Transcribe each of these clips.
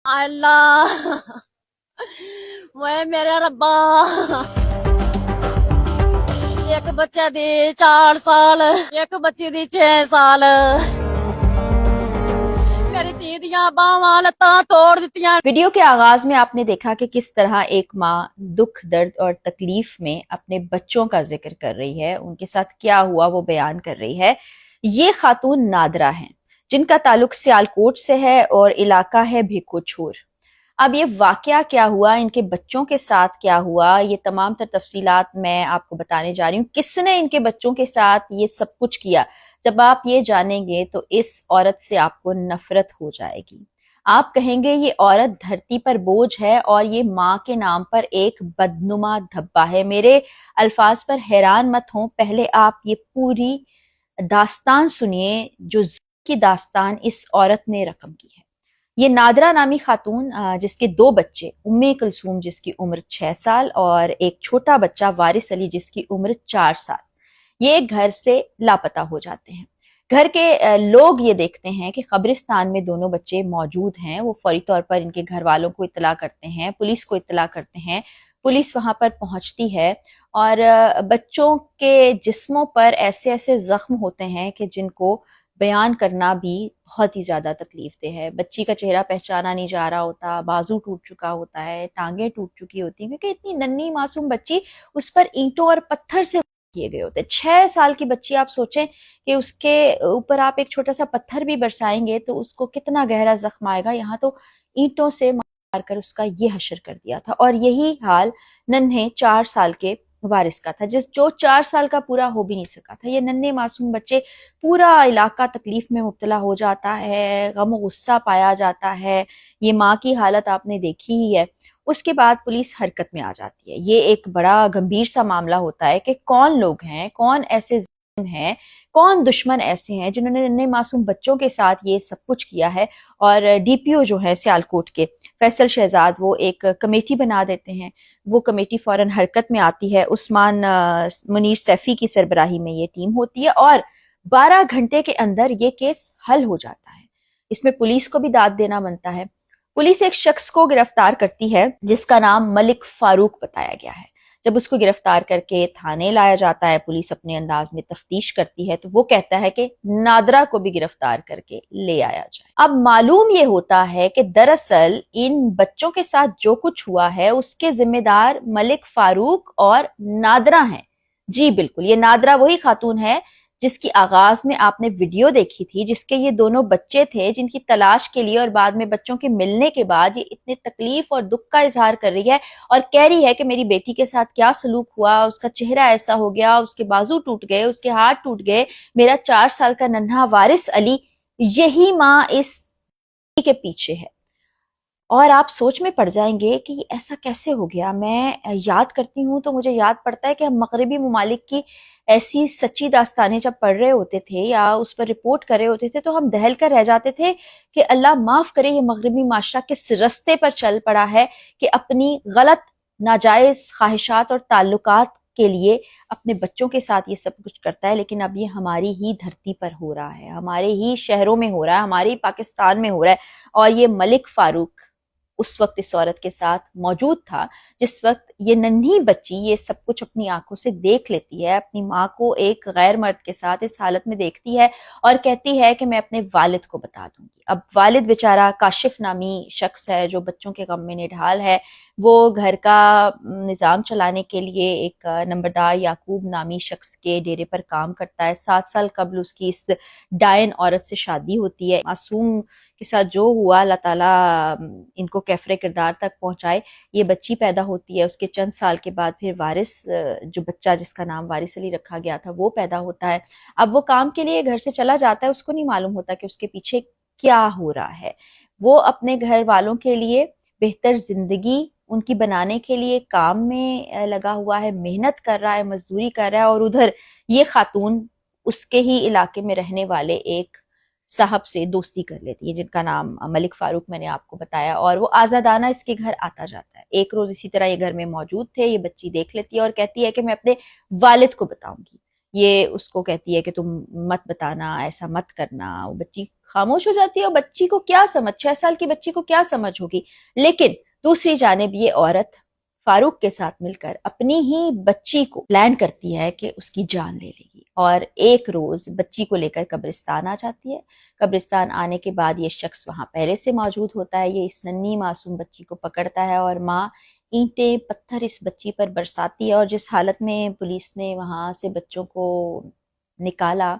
اللہ وہ میرے ربا ایک بچے دی 4 سال ایک بچی دی 6 سال میری دھی دیاں باواں لتاں توڑ دتیاں۔ ویڈیو کے آغاز میں آپ نے دیکھا کہ کس طرح ایک ماں دکھ درد اور تکلیف میں اپنے بچوں کا ذکر کر رہی ہے، ان کے ساتھ کیا ہوا وہ بیان کر رہی ہے۔ یہ خاتون نادرہ ہیں جن کا تعلق سیالکوٹ سے ہے اور علاقہ ہے بھیکو چھور۔ اب یہ واقعہ کیا ہوا، ان کے بچوں کے ساتھ کیا ہوا، یہ تمام تر تفصیلات میں آپ کو بتانے جا رہی ہوں۔ کس نے ان کے بچوں کے ساتھ یہ سب کچھ کیا، جب آپ یہ جانیں گے تو اس عورت سے آپ کو نفرت ہو جائے گی۔ آپ کہیں گے یہ عورت دھرتی پر بوجھ ہے اور یہ ماں کے نام پر ایک بدنما دھبا ہے۔ میرے الفاظ پر حیران مت ہوں، پہلے آپ یہ پوری داستان سنیے جو کی داستان اس عورت نے رقم کی ہے۔ یہ نادرہ نامی خاتون جس کے 2 بچے، ام کلثوم جس کی عمر 6 سال اور ایک چھوٹا بچہ وارث علی جس کی عمر 4 سال، یہ گھر سے لاپتہ ہو جاتے ہیں۔ گھر کے لوگ یہ دیکھتے ہیں کہ قبرستان میں دونوں بچے موجود ہیں، وہ فوری طور پر ان کے گھر والوں کو اطلاع کرتے ہیں، پولیس کو اطلاع کرتے ہیں۔ پولیس وہاں پر پہنچتی ہے اور بچوں کے جسموں پر ایسے ایسے زخم ہوتے ہیں کہ جن کو بیان کرنا بھی بہت ہی زیادہ تکلیف دہ ہے۔ بچی کا چہرہ پہچانا نہیں جا رہا ہوتا، بازو ٹوٹ چکا ہوتا ہے، ٹانگیں ٹوٹ چکی ہوتی ہیں، کیونکہ اتنی ننھی معصوم بچی، اس پر اینٹوں اور پتھر سے کیے گئے ہوتے۔ 6 سال کی بچی، آپ سوچیں کہ اس کے اوپر آپ ایک چھوٹا سا پتھر بھی برسائیں گے تو اس کو کتنا گہرا زخم آئے گا۔ یہاں تو اینٹوں سے مار کر اس کا یہ حشر کر دیا تھا، اور یہی حال ننھے 4 سال کے وارث کا تھا، جو 4 سال کا پورا ہو بھی نہیں سکا تھا۔ یہ ننھے معصوم بچے، پورا علاقہ تکلیف میں مبتلا ہو جاتا ہے، غم و غصہ پایا جاتا ہے۔ یہ ماں کی حالت آپ نے دیکھی ہی ہے۔ اس کے بعد پولیس حرکت میں آ جاتی ہے۔ یہ ایک بڑا گمبھیر سا معاملہ ہوتا ہے کہ کون لوگ ہیں، کون ایسے ظالم ہیں، کون دشمن ایسے ہیں جنہوں نے ننھے معصوم بچوں کے ساتھ یہ سب کچھ کیا ہے۔ اور ڈی پی او جو ہے سیالکوٹ کے فیصل شہزاد، وہ ایک کمیٹی بنا دیتے ہیں۔ وہ کمیٹی فوراً حرکت میں آتی ہے، عثمان منیر سیفی کی سربراہی میں یہ ٹیم ہوتی ہے، اور 12 گھنٹے کے اندر یہ کیس حل ہو جاتا ہے۔ اس میں پولیس کو بھی داد دینا بنتا ہے۔ پولیس ایک شخص کو گرفتار کرتی ہے جس کا نام ملک فاروق بتایا گیا ہے۔ جب اس کو گرفتار کر کے تھانے لایا جاتا ہے، پولیس اپنے انداز میں تفتیش کرتی ہے تو وہ کہتا ہے کہ نادرہ کو بھی گرفتار کر کے لے آیا جائے۔ اب معلوم یہ ہوتا ہے کہ دراصل ان بچوں کے ساتھ جو کچھ ہوا ہے اس کے ذمہ دار ملک فاروق اور نادرہ ہیں۔ جی بالکل، یہ نادرہ وہی خاتون ہے جس کی آغاز میں آپ نے ویڈیو دیکھی تھی، جس کے یہ دونوں بچے تھے، جن کی تلاش کے لیے اور بعد میں بچوں کے ملنے کے بعد یہ اتنے تکلیف اور دکھ کا اظہار کر رہی ہے اور کہہ رہی ہے کہ میری بیٹی کے ساتھ کیا سلوک ہوا، اس کا چہرہ ایسا ہو گیا، اس کے بازو ٹوٹ گئے، اس کے ہاتھ ٹوٹ گئے، میرا 4 سال کا ننھا وارث علی، یہی ماں اس کے پیچھے ہے۔ اور آپ سوچ میں پڑ جائیں گے کہ یہ ایسا کیسے ہو گیا۔ میں یاد کرتی ہوں تو مجھے یاد پڑتا ہے کہ ہم مغربی ممالک کی ایسی سچی داستانیں جب پڑھ رہے ہوتے تھے یا اس پر رپورٹ کر رہے ہوتے تھے تو ہم دہل کر رہ جاتے تھے کہ اللہ معاف کرے، یہ مغربی معاشرہ کس رستے پر چل پڑا ہے کہ اپنی غلط ناجائز خواہشات اور تعلقات کے لیے اپنے بچوں کے ساتھ یہ سب کچھ کرتا ہے۔ لیکن اب یہ ہماری ہی دھرتی پر ہو رہا ہے، ہمارے ہی شہروں میں ہو رہا ہے، ہمارے ہی پاکستان میں ہو رہا ہے۔ اور یہ ملک فاروق اس وقت اس عورت کے ساتھ موجود تھا جس وقت یہ ننھی بچی یہ سب کچھ اپنی آنکھوں سے دیکھ لیتی ہے، اپنی ماں کو ایک غیر مرد کے ساتھ اس حالت میں دیکھتی ہے اور کہتی ہے کہ میں اپنے والد کو بتا دوں گی۔ اب والد بیچارہ کاشف نامی شخص ہے جو بچوں کے غم میں نڈھال ہے، وہ گھر کا نظام چلانے کے لیے ایک نمبردار یعقوب نامی شخص کے ڈیرے پر کام کرتا ہے۔ 7 سال قبل اس کی اس ڈائن عورت سے شادی ہوتی ہے۔ معصوم کے ساتھ جو ہوا، اللہ تعالیٰ ان کو کیفر کردار تک پہنچائے۔ یہ بچی پیدا ہوتی ہے، اس کے چند سال کے بعد پھر وارث، جو بچہ جس کا نام وارث علی رکھا گیا تھا، وہ پیدا ہوتا ہے۔ اب وہ کام کے لیے گھر سے چلا جاتا ہے، اس کو نہیں معلوم ہوتا کہ اس کے پیچھے کیا ہو رہا ہے۔ وہ اپنے گھر والوں کے لیے بہتر زندگی ان کی بنانے کے لیے کام میں لگا ہوا ہے، محنت کر رہا ہے، مزدوری کر رہا ہے، اور ادھر یہ خاتون اس کے ہی علاقے میں رہنے والے ایک صاحب سے دوستی کر لیتی ہے جن کا نام ملک فاروق میں نے آپ کو بتایا، اور وہ آزادانہ اس کے گھر آتا جاتا ہے۔ ایک روز اسی طرح یہ گھر میں موجود تھے، یہ بچی دیکھ لیتی ہے اور کہتی ہے کہ میں اپنے والد کو بتاؤں گی۔ یہ اس کو کہتی ہے کہ تم مت بتانا، ایسا مت کرنا، وہ بچی خاموش ہو جاتی ہے، اور بچی کو کیا سمجھ، 6 سال کی بچی کو کیا سمجھ ہوگی. لیکن دوسری جانب یہ عورت فاروق کے ساتھ مل کر اپنی ہی بچی کو پلان کرتی ہے کہ اس کی جان لے لے گی، اور ایک روز بچی کو لے کر قبرستان آ جاتی ہے. قبرستان آنے کے بعد یہ شخص وہاں پہلے سے موجود ہوتا ہے، یہ اس ننھی معصوم بچی کو پکڑتا ہے، اور ماں اینٹیں پتھر اس بچی پر برساتی ہے. اور جس حالت میں پولیس نے وہاں سے بچوں کو نکالا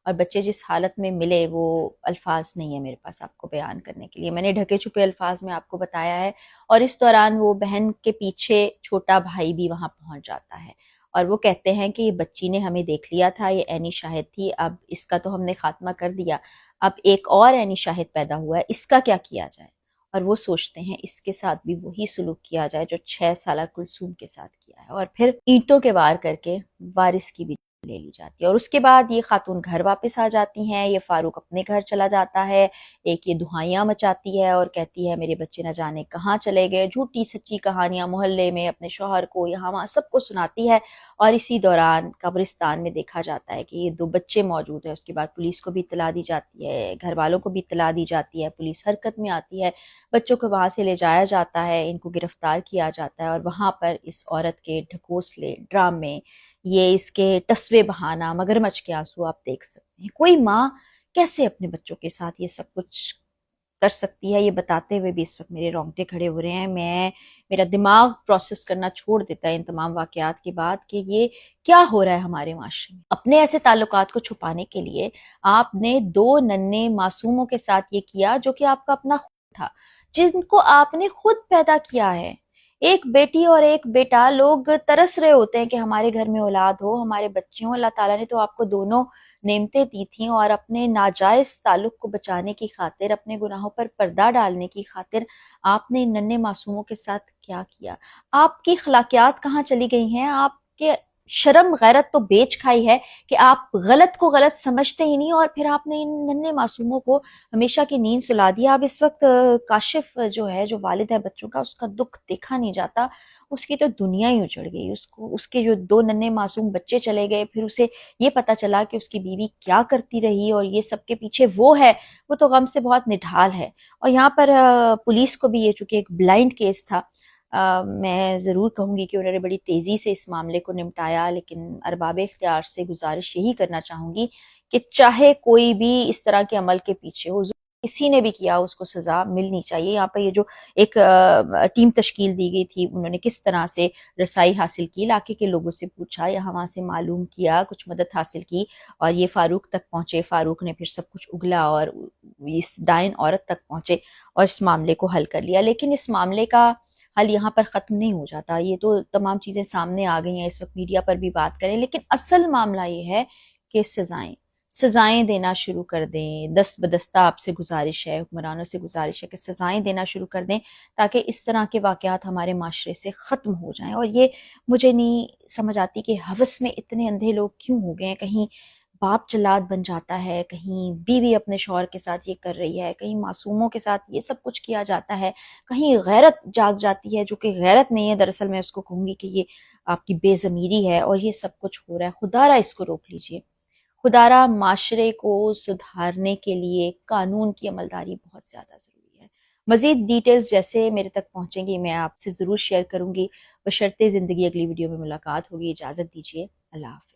اور بچے جس حالت میں ملے، وہ الفاظ نہیں ہے میرے پاس آپ کو بیان کرنے کے لیے. میں نے ڈھکے چھپے الفاظ میں آپ کو بتایا ہے. اور اس دوران وہ بہن کے پیچھے چھوٹا بھائی بھی وہاں پہنچ جاتا ہے، اور وہ کہتے ہیں کہ یہ بچی نے ہمیں دیکھ لیا تھا، یہ عینی شاہد تھی، اب اس کا تو ہم نے خاتمہ کر دیا، اب ایک اور عینی شاہد پیدا ہوا ہے، اس کا کیا کیا جائے. اور وہ سوچتے ہیں اس کے ساتھ بھی وہی سلوک کیا جائے جو 6 سالہ کلثوم کے ساتھ کیا ہے، اور پھر اینٹوں کے وار کر کے وارث کی بھی لے لی جاتی ہے. اور اس کے بعد یہ خاتون گھر واپس آ جاتی ہیں، یہ فاروق اپنے گھر چلا جاتا ہے. ایک یہ دہائیاں مچاتی ہے اور کہتی ہے میرے بچے نہ جانے کہاں چلے گئے، جھوٹی سچی کہانیاں محلے میں اپنے شوہر کو یہاں وہاں سب کو سناتی ہے. اور اسی دوران قبرستان میں دیکھا جاتا ہے کہ یہ 2 بچے موجود ہیں. اس کے بعد پولیس کو بھی اطلاع دی جاتی ہے، گھر والوں کو بھی اطلاع دی جاتی ہے، پولیس حرکت میں آتی ہے، بچوں کو وہاں سے لے جایا جاتا ہے، ان کو گرفتار کیا جاتا ہے. اور وہاں پر اس عورت کے ڈھکوسلے ڈرامے، یہ اس کے ٹسوے بہانا، مگرمچھ کے آنسو آپ دیکھ سکتے ہیں. کوئی ماں کیسے اپنے بچوں کے ساتھ یہ سب کچھ کر سکتی ہے، یہ بتاتے ہوئے بھی اس وقت میرے رونگٹے کھڑے ہو رہے ہیں. میرا دماغ پروسیس کرنا چھوڑ دیتا ہے ان تمام واقعات کے بعد کہ یہ کیا ہو رہا ہے ہمارے معاشرے میں. اپنے ایسے تعلقات کو چھپانے کے لیے آپ نے 2 ننھے معصوموں کے ساتھ یہ کیا جو کہ آپ کا اپنا خود تھا، جن کو آپ نے خود پیدا کیا ہے. ایک بیٹی اور ایک بیٹا، لوگ ترس رہے ہوتے ہیں کہ ہمارے گھر میں اولاد ہو، ہمارے بچے ہوں. اللہ تعالیٰ نے تو آپ کو دونوں نعمتیں دی تھیں، اور اپنے ناجائز تعلق کو بچانے کی خاطر، اپنے گناہوں پر پردہ ڈالنے کی خاطر آپ نے ان ننھے معصوموں کے ساتھ کیا کیا. آپ کی اخلاقیات کہاں چلی گئی ہیں؟ آپ کے شرم غیرت تو بیچ کھائی ہے کہ آپ غلط کو غلط سمجھتے ہی نہیں، اور پھر آپ نے ان ننھے معصوموں کو ہمیشہ کی نیند سلا دیا. اب اس وقت کاشف جو ہے، جو والد ہے بچوں کا، اس کا دکھ دیکھا نہیں جاتا. اس کی تو دنیا ہی اجڑ گئی. اس کے جو 2 ننھے معصوم بچے چلے گئے، پھر اسے یہ پتا چلا کہ اس کی بیوی کیا کرتی رہی، اور یہ سب کے پیچھے وہ ہے. وہ تو غم سے بہت نڈھال ہے. اور یہاں پر پولیس کو بھی یہ چونکہ ایک بلائنڈ کیس تھا، میں ضرور کہوں گی کہ انہوں نے بڑی تیزی سے اس معاملے کو نمٹایا. لیکن ارباب اختیار سے گزارش یہی کرنا چاہوں گی کہ چاہے کوئی بھی اس طرح کے عمل کے پیچھے ہو، کسی نے بھی کیا، اس کو سزا ملنی چاہیے. یہاں پہ یہ جو ایک ٹیم تشکیل دی گئی تھی، انہوں نے کس طرح سے رسائی حاصل کی، علاقے کے لوگوں سے پوچھا، یہاں وہاں سے معلوم کیا، کچھ مدد حاصل کی، اور یہ فاروق تک پہنچے. فاروق نے پھر سب کچھ اگلا اور اس ڈائن عورت تک پہنچے اور اس معاملے کو حل کر لیا. لیکن اس معاملے کا حل یہاں پر ختم نہیں ہو جاتا. یہ تو تمام چیزیں سامنے آ گئی ہیں، اس وقت میڈیا پر بھی بات کریں، لیکن اصل معاملہ یہ ہے کہ سزائیں دینا شروع کر دیں. دست بدستہ آپ سے گزارش ہے، حکمرانوں سے گزارش ہے کہ سزائیں دینا شروع کر دیں، تاکہ اس طرح کے واقعات ہمارے معاشرے سے ختم ہو جائیں. اور یہ مجھے نہیں سمجھ آتی کہ ہوس میں اتنے اندھے لوگ کیوں ہو گئے ہیں. کہیں باپ جلاد بن جاتا ہے، کہیں بیوی اپنے شوہر کے ساتھ یہ کر رہی ہے، کہیں معصوموں کے ساتھ یہ سب کچھ کیا جاتا ہے، کہیں غیرت جاگ جاتی ہے جو کہ غیرت نہیں ہے. دراصل میں اس کو کہوں گی کہ یہ آپ کی بے ضمیری ہے، اور یہ سب کچھ ہو رہا ہے. خدا را اس کو روک لیجئے. خدا را معاشرے کو سدھارنے کے لیے قانون کی عملداری بہت زیادہ ضروری ہے. مزید ڈیٹیلز جیسے میرے تک پہنچیں گی میں آپ سے ضرور شیئر کروں گی. بشرطِ زندگی اگلی ویڈیو میں ملاقات ہوگی. اجازت دیجیے. اللہ حافظ.